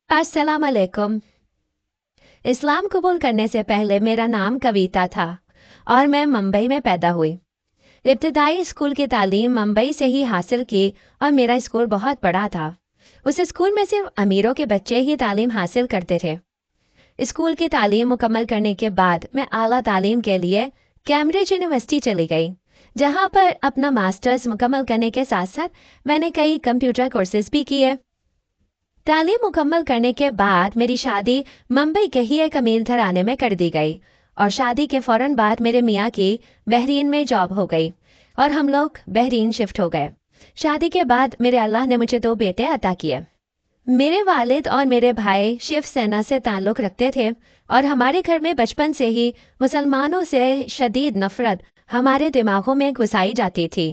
अस्सलाम वालेकुम। इस्लाम कबूल करने से पहले मेरा नाम कविता था और मैं मुंबई में पैदा हुई। इब्तदाई स्कूल की तालीम मुंबई से ही हासिल की और मेरा स्कूल बहुत बड़ा था। उस स्कूल में सिर्फ अमीरों के बच्चे ही तालीम हासिल करते थे। स्कूल की तालीम मुकम्मल करने के बाद मैं आला तालीम के लिए कैम्ब्रिज यूनिवर्सिटी चली गई, जहाँ पर अपना मास्टर्स मुकम्मल करने के साथ साथ मैंने कई कंप्यूटर कोर्सेज भी किए। तालीम मुकम्मल करने के बाद मेरी शादी मुंबई के ही एक अमीर घराने में कर दी गई और शादी के फौरन बाद मेरे मियाँ की बहरीन में जॉब हो गई और हम लोग बहरीन शिफ्ट हो गए। शादी के बाद मेरे अल्लाह ने मुझे 2 बेटे अता किए। मेरे वालिद और मेरे भाई शिव सेना से ताल्लुक़ रखते थे और हमारे घर में बचपन से ही मुसलमानों से शदीद नफ़रत हमारे दिमागों में घुसाई जाती थी।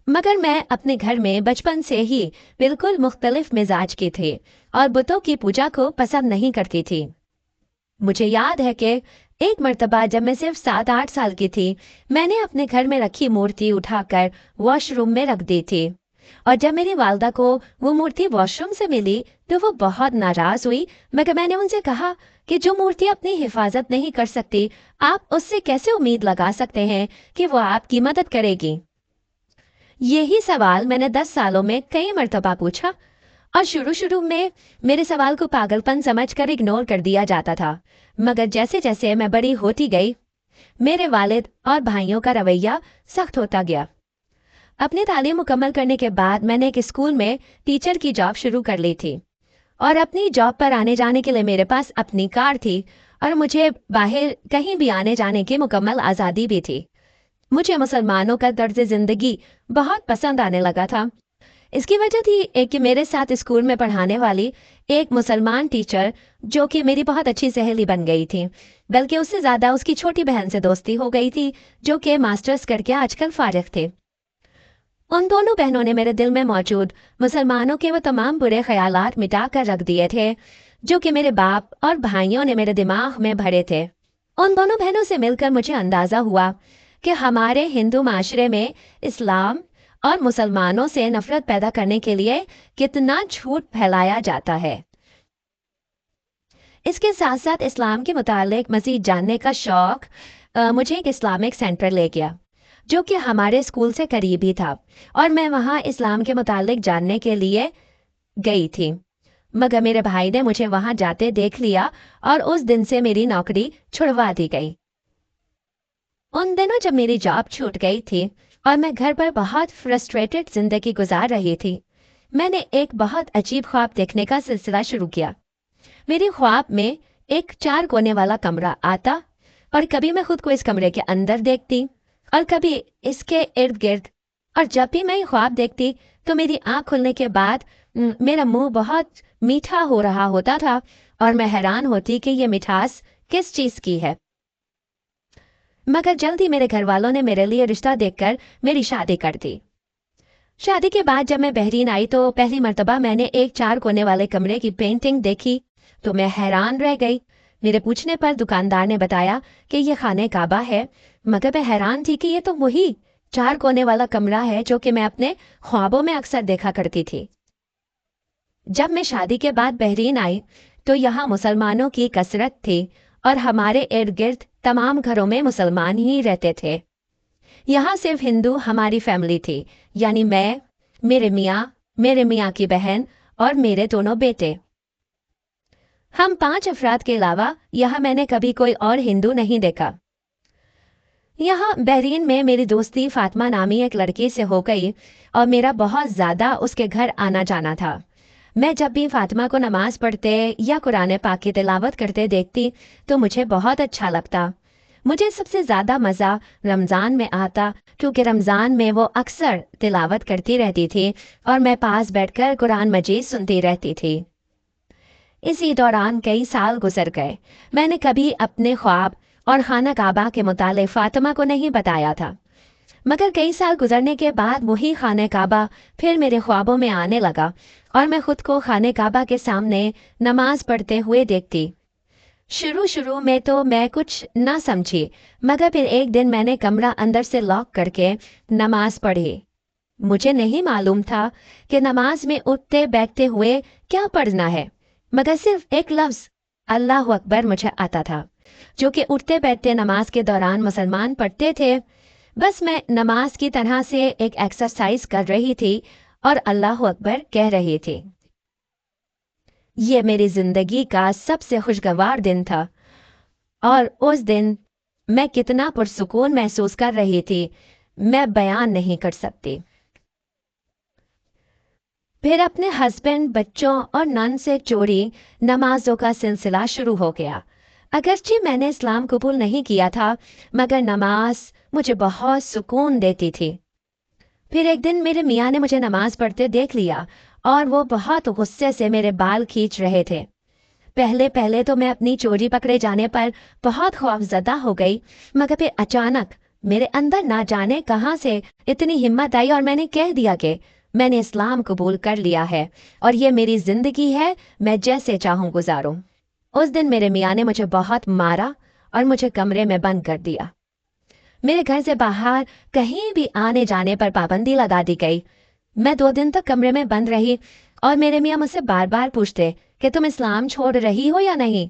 मगर मैं अपने घर में बचपन से ही बिल्कुल मुख्तलिफ मिजाज की थी और बुतों की पूजा को पसंद नहीं करती थी। मुझे याद है कि एक मर्तबा जब मैं सिर्फ 7-8 साल की थी, मैंने अपने घर में रखी मूर्ति उठाकर वॉशरूम में रख दी थी और जब मेरी वालदा को वो मूर्ति वॉशरूम से मिली तो वो बहुत नाराज हुई। मगर मैंने उनसे कहा कि जो मूर्ति अपनी हिफाजत नहीं कर सकती, आप उससे कैसे उम्मीद लगा सकते हैं कि वो आपकी मदद करेगी। यही सवाल मैंने 10 सालों में कई मर्तबा पूछा और शुरू शुरू में मेरे सवाल को पागलपन समझकर इग्नोर कर दिया जाता था। मगर जैसे जैसे मैं बड़ी होती गई, मेरे वालिद और भाइयों का रवैया सख्त होता गया। अपनी तालीम मुकम्मल करने के बाद मैंने एक स्कूल में टीचर की जॉब शुरू कर ली थी और अपनी जॉब पर आने जाने के लिए मेरे पास अपनी कार थी और मुझे बाहर कहीं भी आने जाने की मुकम्मल आज़ादी भी थी। मुझे मुसलमानों का तर्ज ज़िंदगी बहुत पसंद आने लगा था। इसकी वजह थी एक कि मेरे साथ स्कूल में पढ़ाने वाली एक मुसलमान टीचर, जो कि मेरी बहुत अच्छी सहेली बन गई थी, बल्कि उससे ज़्यादा उसकी छोटी बहन से दोस्ती हो गई थी, जो कि मास्टर्स करके आजकल फारिग थे। उन दोनों बहनों ने मेरे दिल में मौजूद मुसलमानों के वो तमाम बुरे ख्यालात मिटा कर रख दिए थे, जो कि मेरे बाप और भाइयों ने मेरे दिमाग में भरे थे। उन दोनों बहनों से मिलकर मुझे अंदाज़ा हुआ कि हमारे हिंदू माशरे में इस्लाम और मुसलमानों से नफरत पैदा करने के लिए कितना झूठ फैलाया जाता है। इसके साथ साथ इस्लाम के मुतालिक मज़ीद जानने का शौक़ मुझे एक इस्लामिक सेंटर ले गया, जो कि हमारे स्कूल से करीब ही था और मैं वहाँ इस्लाम के मुतालिक जानने के लिए गई थी। मगर मेरे भाई ने मुझे वहाँ जाते देख लिया और उस दिन से मेरी नौकरी छुड़वा दी गई। उन दिनों जब मेरी जॉब छूट गई थी और मैं घर पर बहुत फ्रस्ट्रेटेड जिंदगी गुजार रही थी, मैंने एक बहुत अजीब ख्वाब देखने का सिलसिला शुरू किया। मेरे ख्वाब में एक 4 कोने वाला कमरा आता और कभी मैं खुद को इस कमरे के अंदर देखती और कभी इसके इर्द गिर्द, और जब भी मैं ये ख्वाब देखती तो मेरी आंख खुलने के बाद मेरा मुंह बहुत मीठा हो रहा होता था और मैं हैरान होती कि ये मिठास किस चीज़ की है। मगर जल्द ही मेरे घर वालों ने मेरे लिए रिश्ता देखकर मेरी शादी कर दी। शादी के बाद जब मैं बहरीन आई तो पहली मर्तबा मैंने एक 4 कोने वाले कमरे की पेंटिंग देखी तो मैं हैरान रह गई। मेरे पूछने पर दुकानदार ने बताया कि ये खाने काबा है, मगर मैं हैरान थी कि ये तो वही 4 कोने वाला कमरा है जो कि मैं अपने ख्वाबों में अक्सर देखा करती थी। जब मैं शादी के बाद बहरीन आई तो यहाँ मुसलमानों की कसरत थी और हमारे इर्द गिर्द तमाम घरों में मुसलमान ही रहते थे। यहाँ सिर्फ हिंदू हमारी फैमिली थी, यानी मैं, मेरे मियाँ की बहन और मेरे दोनों बेटे। हम 5 अफराद के अलावा यहाँ मैंने कभी कोई और हिंदू नहीं देखा। यहाँ बहरीन में मेरी दोस्ती फातिमा नामी एक लड़की से हो गई और मेरा बहुत ज़्यादा उसके घर आना जाना था। मैं जब भी फातिमा को नमाज पढ़ते या कुरान पाक की तिलावत करते देखती तो मुझे बहुत अच्छा लगता। मुझे सबसे ज़्यादा मज़ा रमज़ान में आता, क्योंकि रमज़ान में वो अक्सर तिलावत करती रहती थी और मैं पास बैठकर कुरान मजीद सुनती रहती थी। इसी दौरान कई साल गुजर गए। मैंने कभी अपने ख्वाब और खाना काबा के मुतालिक फातिमा को नहीं बताया था, मगर कई साल गुजरने के बाद वही खाने काबा फिर मेरे ख्वाबों में आने लगा और मैं खुद को खाने काबा के सामने नमाज पढ़ते हुए देखती। शुरू में तो मैं कुछ ना समझी, मगर फिर एक दिन मैंने कमरा अंदर से लॉक करके नमाज पढ़ी। मुझे नहीं मालूम था कि नमाज में उठते बैठते हुए क्या पढ़ना है, मगर सिर्फ एक लफ्ज अल्लाह अकबर मुझे आता था, जो कि उठते बैठते नमाज के दौरान मुसलमान पढ़ते थे। बस मैं नमाज की तरह से एक एक्सरसाइज कर रही थी और अल्लाह अकबर कह रही थी। ये मेरी जिंदगी का सबसे खुशगवार दिन था और उस दिन मैं कितना पुरसुकून महसूस कर रही थी, मैं बयान नहीं कर सकती। फिर अपने हस्बैंड, बच्चों और नन से चोरी नमाजों का सिलसिला शुरू हो गया। अगरचे मैंने इस्लाम कबूल नहीं किया था, मगर नमाज मुझे बहुत सुकून देती थी। फिर एक दिन मेरे मियाँ ने मुझे नमाज पढ़ते देख लिया और वो बहुत गुस्से से मेरे बाल खींच रहे थे। पहले पहले तो मैं अपनी चोरी पकड़े जाने पर बहुत खौफजदा हो गई, मगर फिर अचानक मेरे अंदर ना जाने कहां से इतनी हिम्मत आई और मैंने कह दिया कि मैंने इस्लाम कबूल कर लिया है और ये मेरी जिंदगी है, मैं जैसे चाहूं गुजारूं। उस दिन मेरे मियाँ ने मुझे बहुत मारा और मुझे कमरे में बंद कर दिया। मेरे घर से बाहर कहीं भी आने जाने पर पाबंदी लगा दी गई। मैं 2 दिन तक कमरे में बंद रही और मेरे मियाँ मुझसे बार बार पूछते कि तुम इस्लाम छोड़ रही हो या नहीं,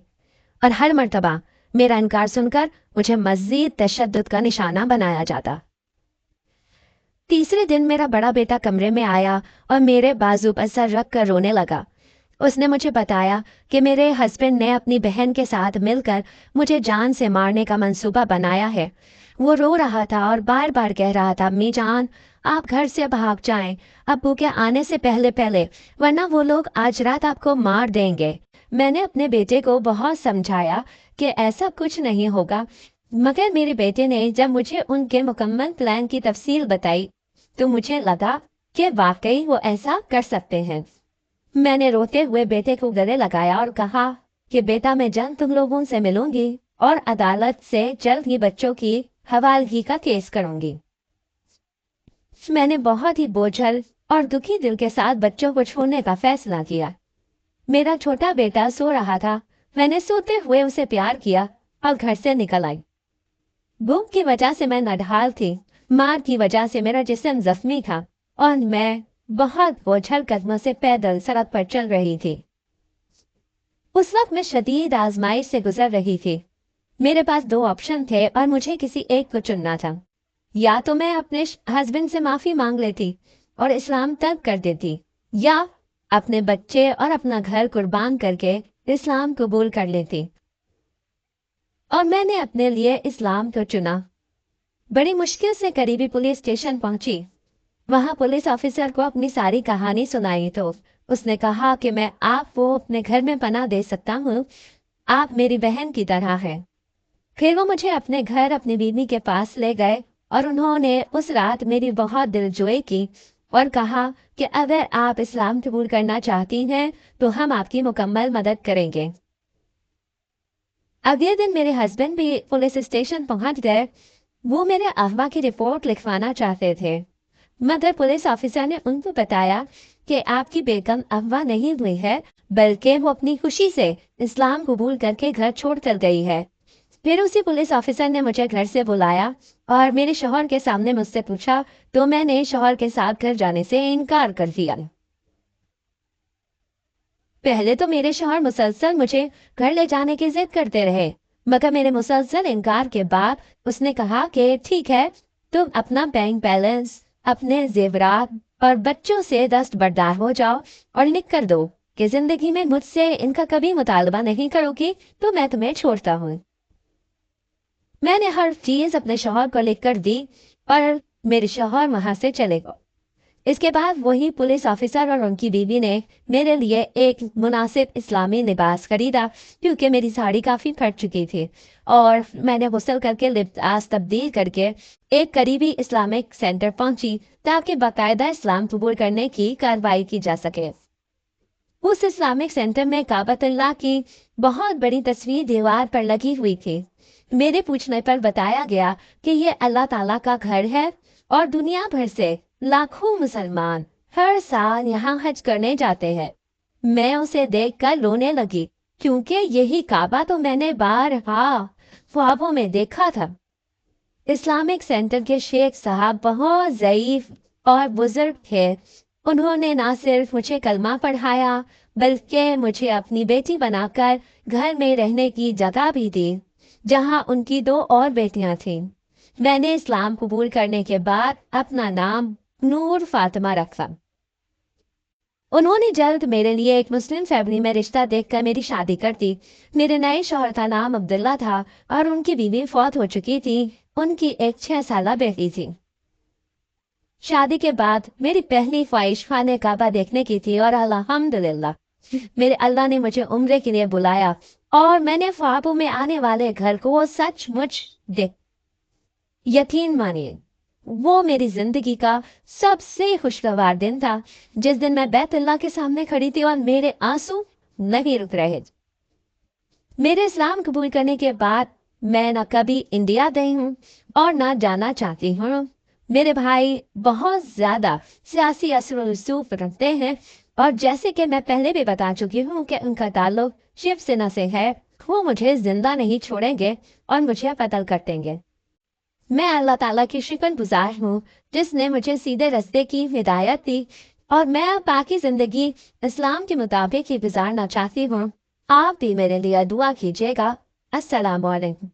और हर मर्तबा मेरा इनकार सुनकर मुझे मजीद तशद्दुद का निशाना बनाया जाता। तीसरे दिन मेरा बड़ा बेटा कमरे में आया और मेरे बाजू पर सर रख कर रोने लगा। उसने मुझे बताया कि मेरे हस्बैंड ने अपनी बहन के साथ मिलकर मुझे जान से मारने का मंसूबा बनाया है। वो रो रहा था और बार बार कह रहा था, अम्मी जान आप घर से भाग जाएं अब्बू के आने से पहले पहले, वरना वो लोग आज रात आपको मार देंगे। मैंने अपने बेटे को बहुत समझाया कि ऐसा कुछ नहीं होगा, मगर मेरे बेटे ने जब मुझे उनके मुकम्मल प्लान की तफसील बताई तो मुझे लगा कि वाकई वो ऐसा कर सकते हैं। मैंने रोते हुए बेटे को गले लगाया और कहा कि बेटा मैं जल्द तुम लोगों से मिलूंगी और अदालत से जल्द ही बच्चों की हवालगी का केस करूंगी। मैंने बहुत ही बोझल और दुखी दिल के साथ बच्चों को छोड़ने का फैसला किया। मेरा छोटा बेटा सो रहा था, मैंने सोते हुए उसे प्यार किया और घर से निकल आई। भूख की वजह से मैं नढाल थी, मार की वजह से मेरा जिस्म जख्मी था और मैं बहुत बोझल कदमों से पैदल सड़क पर चल रही थी। उस वक्त मैं शदीद आजमाइश से गुजर रही थी। मेरे पास 2 ऑप्शन थे और मुझे किसी एक को चुनना था। या तो मैं अपने हस्बैंड से माफी मांग लेती और इस्लाम तर्क कर देती, या अपने बच्चे और अपना घर कुर्बान करके इस्लाम कबूल कर लेती। और मैंने अपने लिए इस्लाम को चुना। बड़ी मुश्किल से करीबी पुलिस स्टेशन पहुंची। वहां पुलिस ऑफिसर को अपनी सारी कहानी सुनाई तो उसने कहा कि मैं आपको अपने घर में पनाह दे सकता हूँ, आप मेरी बहन की तरह हैं। फिर वो मुझे अपने घर अपनी बीवी के पास ले गए और उन्होंने उस रात मेरी बहुत दिलजोई की और कहा कि अगर आप इस्लाम कबूल करना चाहती हैं तो हम आपकी मुकम्मल मदद करेंगे। अगले दिन मेरे हस्बैंड भी पुलिस स्टेशन पहुंच गए। वो मेरे अगवा की रिपोर्ट लिखवाना चाहते थे, मगर पुलिस ऑफिसर ने उनको बताया कि आपकी बेगम अगवा नहीं हुई है, बल्कि वो अपनी खुशी से इस्लाम कबूल करके घर छोड़ कर गई है। फिर उसी पुलिस ऑफिसर ने मुझे घर से बुलाया और मेरे शौहर के सामने मुझसे पूछा तो मैंने शौहर के साथ घर जाने से इनकार कर दिया। पहले तो मेरे शौहर मुसलसल मुझे घर ले जाने की जिद करते रहे, मगर मेरे मुसलसल इनकार के बाद उसने कहा कि ठीक है, तुम अपना बैंक बैलेंस, अपने जेवरात और बच्चों से दस्तबरदार हो जाओ और लिख कर दो कि जिंदगी में मुझसे इनका कभी मुतालबा नहीं करोगी तो मैं तुम्हें छोड़ता हूँ। मैंने हर चीज अपने शौहर को लिख कर दी और मेरे शौहर वहां से चले गए। इसके बाद वही पुलिस ऑफिसर और उनकी बीवी ने मेरे लिए एक मुनासिब इस्लामी लिबास खरीदा, क्योंकि मेरी साड़ी काफ़ी फट चुकी थी और मैंने गुस्ल करके लिबास तब्दील करके एक करीबी इस्लामिक सेंटर पहुंची ताकि बाकायदा इस्लाम कबूल करने की कार्रवाई की जा सके। उस इस्लामिक सेंटर में काबतुल्लाह की बहुत बड़ी तस्वीर दीवार पर लगी हुई थी। मेरे पूछने पर बताया गया कि ये अल्लाह ताला का घर है और दुनिया भर से लाखों मुसलमान हर साल यहाँ हज करने जाते हैं। मैं उसे देखकर रोने लगी, क्योंकि यही काबा तो मैंने बारहा ख्वाबों में देखा था। इस्लामिक सेंटर के शेख साहब बहुत ज़ईफ और बुजुर्ग थे। उन्होंने ना सिर्फ मुझे कलमा पढ़ाया بلکہ مجھے اپنی بیٹی بنا کر گھر میں رہنے کی جگہ بھی دی، جہاں ان کی 2 اور بیٹیاں تھیں۔ میں نے اسلام قبول کرنے کے بعد اپنا نام نور فاطمہ رکھا۔ انہوں نے جلد میرے لیے ایک مسلم فیملی میں رشتہ دیکھ کر میری شادی کر دی۔ میرے نئے شوہر کا نام عبداللہ تھا اور ان کی بیوی فوت ہو چکی تھی۔ ان کی ایک 6 سالہ بیٹی تھی۔ شادی کے بعد میری پہلی خواہش خانہ کعبہ دیکھنے کی تھی، اور الحمدللہ میرے اللہ نے مجھے عمرے کے لیے بلایا اور میں نے خوابوں میں آنے والے گھر کو سچ مچ دیکھ۔ یقین مانیے وہ میری زندگی کا سب سے خوشگوار دن تھا، جس دن میں بیت اللہ کے سامنے کھڑی تھی اور میرے آنسو نہیں رک رہے۔ میرے اسلام قبول کرنے کے بعد میں نہ کبھی انڈیا گئی ہوں اور نہ جانا چاہتی ہوں۔ میرے بھائی بہت زیادہ سیاسی اثر و رسوخ رکھتے ہیں، اور جیسے کہ میں پہلے بھی بتا چکی ہوں کہ ان کا تعلق شیو سینا سے ہے، وہ مجھے زندہ نہیں چھوڑیں گے اور مجھے قتل کر دیں گے۔ میں اللہ تعالیٰ کی شکر گزار ہوں جس نے مجھے سیدھے راستے کی ہدایت دی، اور میں باقی زندگی اسلام کے مطابق ہی گزارنا چاہتی ہوں۔ آپ بھی میرے لیے دعا کیجیے گا۔ السلام علیکم۔